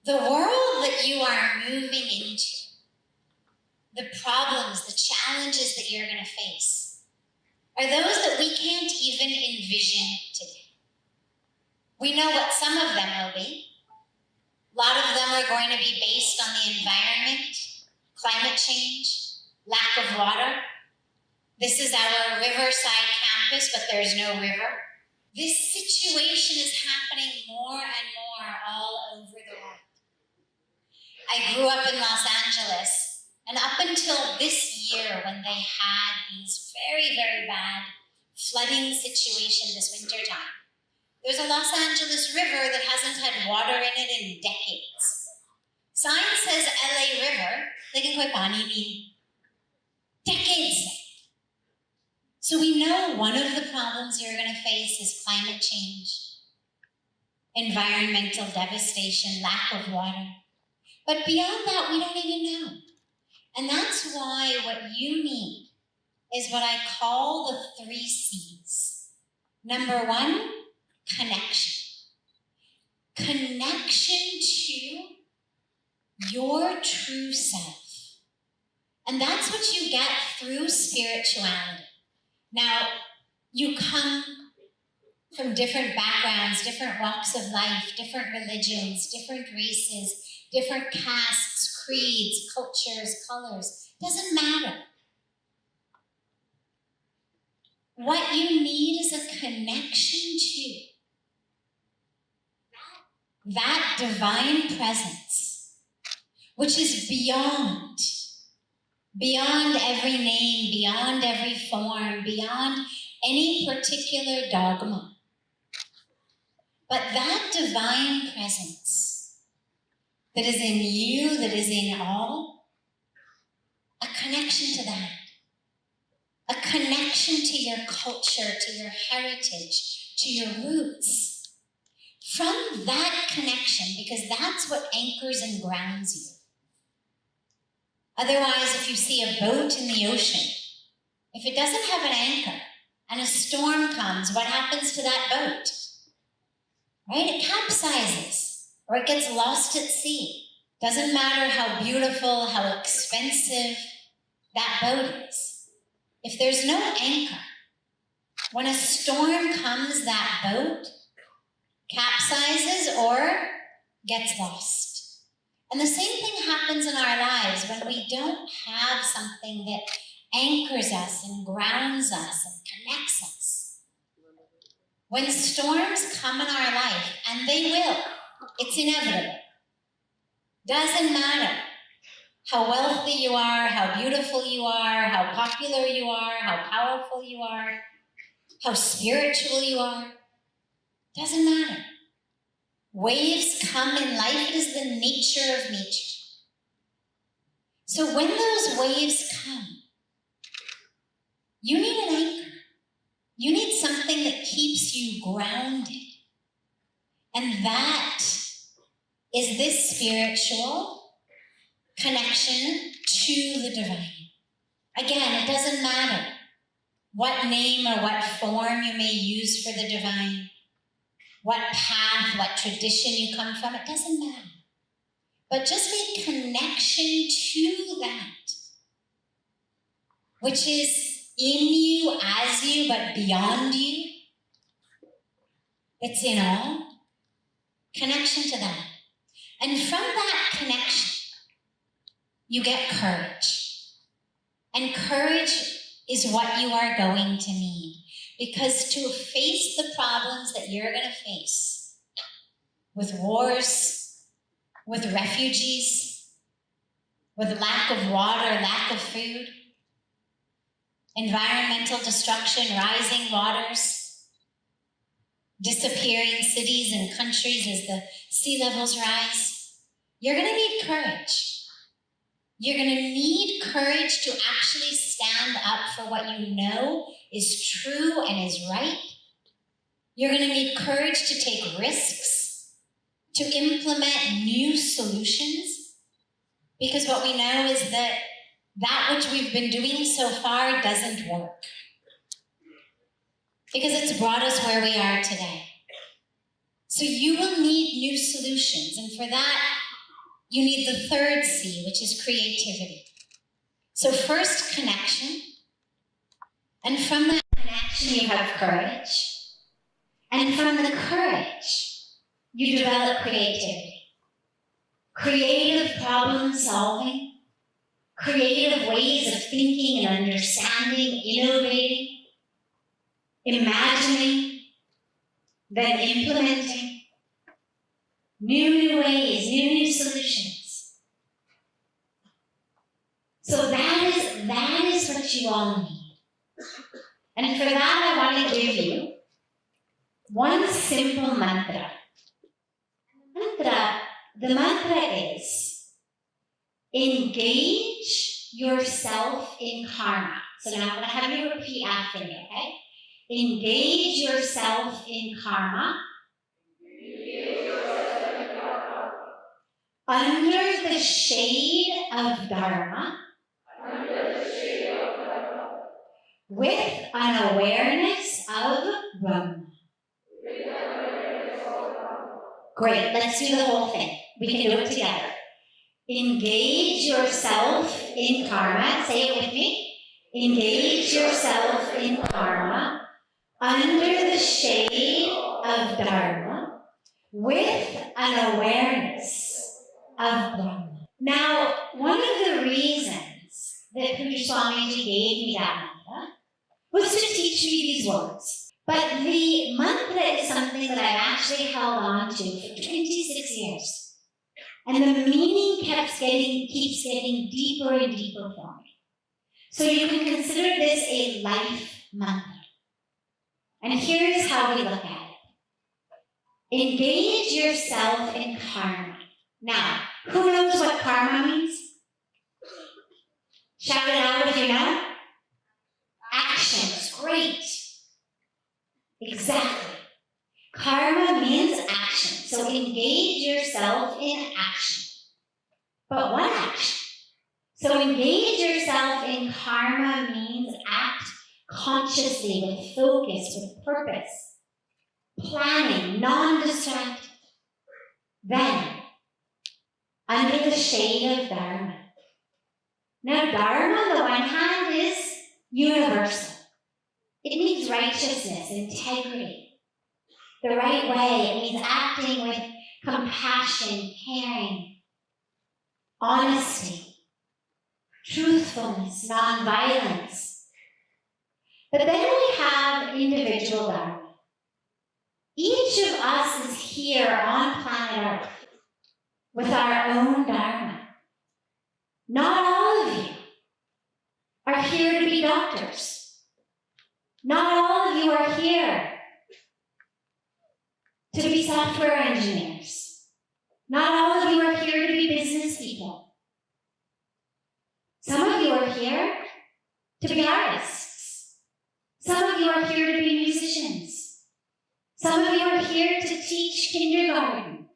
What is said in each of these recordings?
The world that you are moving into, the problems, the challenges that you're going to face, are those that we can't even envision today. We know what some of them will be. A lot of them are going to be based on the environment, climate change, lack of water. This is our riverside campus, but there's no river. This situation is happening more and more all over the world. I grew up in Los Angeles, and up until this year when they had these very, very bad flooding situation this winter time, there's a Los Angeles river that hasn't had water in it in decades. Sign says LA River, lekin koi pani nahi. Decades. So we know one of the problems you're going to face is climate change, environmental devastation, lack of water. But beyond that, we don't even know. And that's why what you need is what I call the 3 C's. Number 1, connection. Connection to your true self. And that's what you get through spirituality. Now, you come from different backgrounds, different walks of life, different religions, different races, different castes, creeds, cultures, colors. Doesn't matter. What you need is a connection to that divine presence, which is beyond every name, beyond every form, beyond any particular dogma. But that divine presence that is in you, that is in all, a connection to that. A connection to your culture, to your heritage, to your roots. From that connection, because that's what anchors and grounds you. Otherwise, if you see a boat in the ocean, if it doesn't have an anchor and a storm comes, what happens to that boat? Right? It capsizes or it gets lost at sea. Doesn't matter how beautiful, how expensive that boat is. If there's no anchor, when a storm comes, that boat capsizes or gets lost. And the same thing happens in our lives when we don't have something that anchors us and grounds us and connects us. When storms come in our life, and they will, it's inevitable. Doesn't matter how wealthy you are, how beautiful you are, how popular you are, how powerful you are, how spiritual you are. Doesn't matter. Waves come in life. It is the nature of nature. So when those waves come, you need an anchor. You need something that keeps you grounded. And that is this spiritual connection to the divine. Again, it doesn't matter what name or what form you may use for the divine, what path, what tradition you come from, it doesn't matter. But just a connection to that, which is in you, as you, but beyond you. It's in all. Connection to that. And from that connection, you get courage. And courage is what you are going to need. Because to face the problems that you're going to face, with wars, with refugees, with lack of water, lack of food, environmental destruction, rising waters, disappearing cities and countries as the sea levels rise, you're going to need courage. You're going to need courage to actually stand up for what you know is true and is right. You're going to need courage to take risks, to implement new solutions, because what we know is that which we've been doing so far doesn't work, because it's brought us where we are today. So you will need new solutions, and for that, you need the third C, which is creativity. So first, connection. And from that connection, you have courage. And from the courage, you develop creativity. Creative problem solving, creative ways of thinking and understanding, innovating, imagining, then implementing new ways, new solutions. So that is what you all need. And for that, I want to give you one simple mantra. The mantra is engage yourself in karma. So now I'm going to have you repeat after me, okay? Engage yourself in karma. Under the shade of Dharma. With an awareness of Brahma. Great, let's do the whole thing. We can do it together. Engage yourself in karma. Say it with me. Engage yourself in karma under the shade of Dharma with an awareness of Brahma. Now, one of the reasons that Puja Swamiji gave me that mantra was to teach me these words. But the mantra is something that I've actually held on to for 26 years. And the meaning keeps getting deeper and deeper for me. So you can consider this a life mantra. And here's how we look at it. Engage yourself in karma. Now, who knows what karma means? Shout it out if you know. Actions. Great. Exactly. Karma means action. So engage yourself in action. But what action? So engage yourself in karma means act consciously, with focus, with purpose, planning, non-distracted. Then, under the shade of Dharma. Now, Dharma, on the one hand, is universal. It means righteousness, integrity, the right way. It means acting with compassion, caring, honesty, truthfulness, non-violence. But then we have individual Dharma. Each of us is here on planet Earth with our own Dharma. Not all of you are here to be doctors. Not all of you are here to be software engineers. Not all of you are here to be business people. Some of you are here to be artists. Some of you are here to be musicians. Some of you are here to teach kindergarten.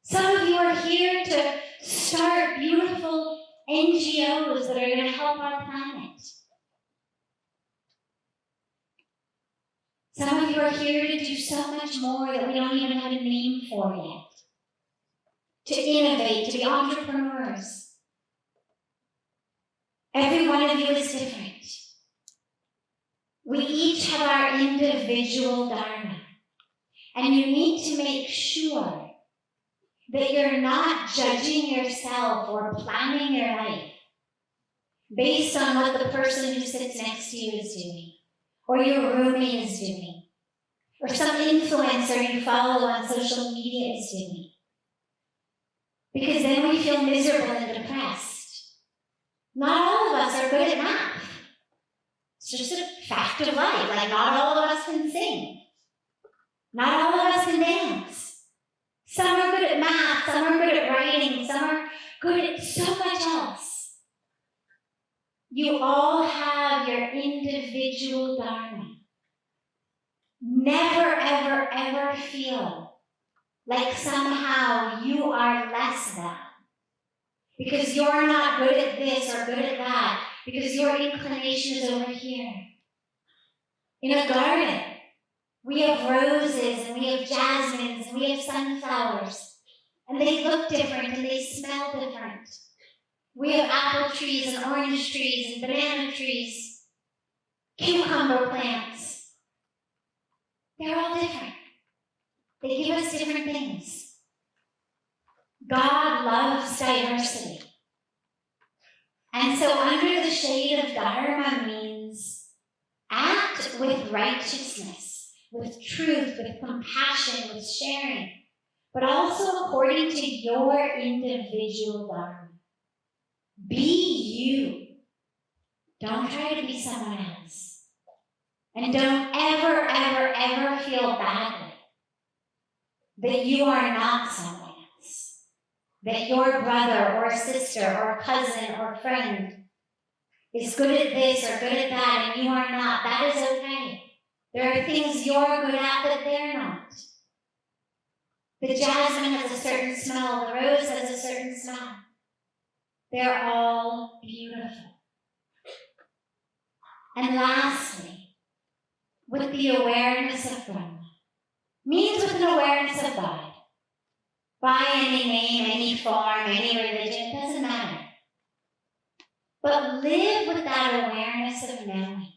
Some of you are here to start beautiful NGOs that are going to help our planet. Some of you are here to do so much more that we don't even have a name for yet. To innovate, to be entrepreneurs. Every one of you is different. We each have our individual Dharma. And you need to make sure that you're not judging yourself or planning your life based on what the person who sits next to you is doing, or your roommate is doing, or some influencer you follow on social media is doing. Because then we feel miserable and depressed. Not all of us are good at math. It's just a fact of life. Like, not all of us can sing. Not all of us can dance. Some are good at math, some are good at writing, some are good at so much else. You all have your individual Dharma. Never, ever, ever feel like somehow you are less than. Because you're not good at this or good at that. Because your inclination is over here. In a garden, we have roses and we have jasmines and we have sunflowers. and they look different, and they smell different. We have apple trees and orange trees and banana trees, cucumber plants. They're all different. They give us different things. God loves diversity. And so under the shade of Dharma means act with righteousness, with truth, with compassion, with sharing, but also according to your individual Dharma. Be you. Don't try to be someone else. And don't ever, ever, ever feel badly that you are not someone else. That your brother or sister or cousin or friend is good at this or good at that and you are not. That is okay. There are things you're good at that they're not. The jasmine has a certain smell. The rose has a certain smell. They're all beautiful. And lastly, with the awareness of Brahma, means with an awareness of God. By any name, any form, any religion, it doesn't matter. But live with that awareness of knowing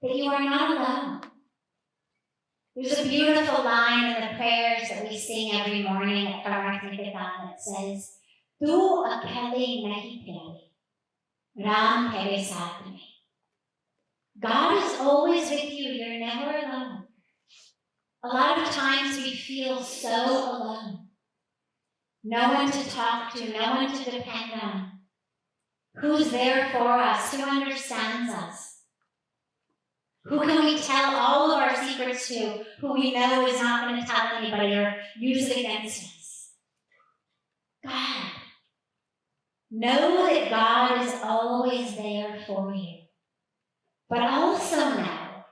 that you are not alone. There's a beautiful line in the prayers that we sing every morning at Parmarth Niketan that says, Tu akale nahi pyare, Ram tere saath mein. God is always with you. You're never alone. A lot of times we feel so alone. No one to talk to, no one to depend on. Who's there for us? Who understands us? Who can we tell all of our secrets to, who we know is not going to tell anybody or use it against us? God. Know that God is always there for you. But also know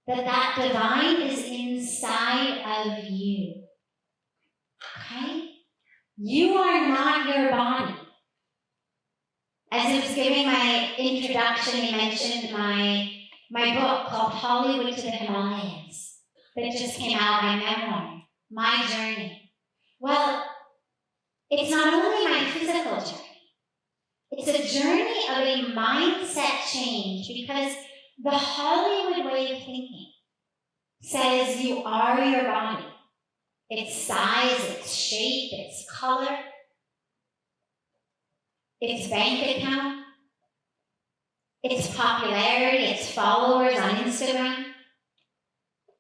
that that divine is inside of you. Okay? You are not your body. As I was giving my introduction, he mentioned my book called Hollywood to the Himalayas that just came out, my memoir, my journey. Well, it's not only my physical journey. It's a journey of a mindset change because the Hollywood way of thinking says you are your body. Its size, its shape, its color, its bank account, its popularity, its followers on Instagram,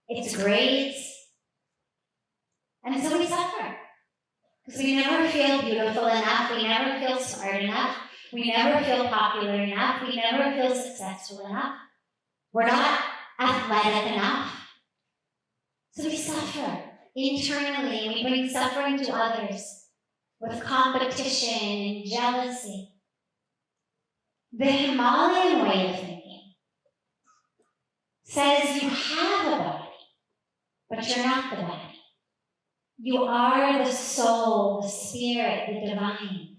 its grades. And so we suffer. Because we never feel beautiful enough, we never feel smart enough, we never feel popular enough, we never feel successful enough. We're not athletic enough. So we suffer internally, and we bring suffering to others with competition and jealousy. The Himalayan way of thinking says you have a body, but you're not the body. You are the soul, the spirit, the divine.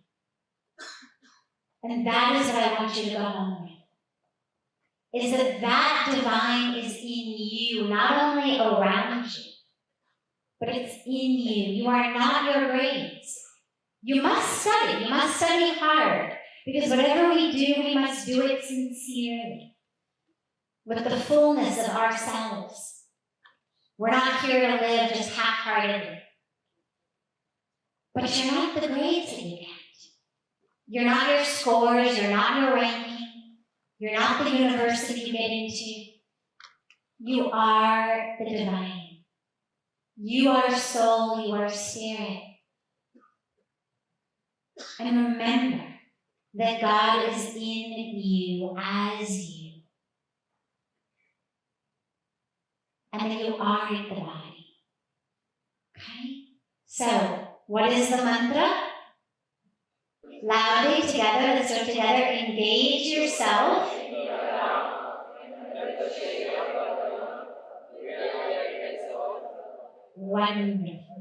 And that is what I want you to go home with. Is that that divine is in you, not only around you, but it's in you. You are not your grades. You must study hard, because whatever we do, we must do it sincerely, with the fullness of ourselves. We're not here to live just half-heartedly. But you're not the grades that you get. You're not your scores, you're not your ranking, you're not the university you get into. You are the divine. You are soul, you are spirit. And remember that God is in you as you. And that you aren't the body. Okay? So, what is the mantra? Loudly together, let's go together. Engage yourself. Wonderful.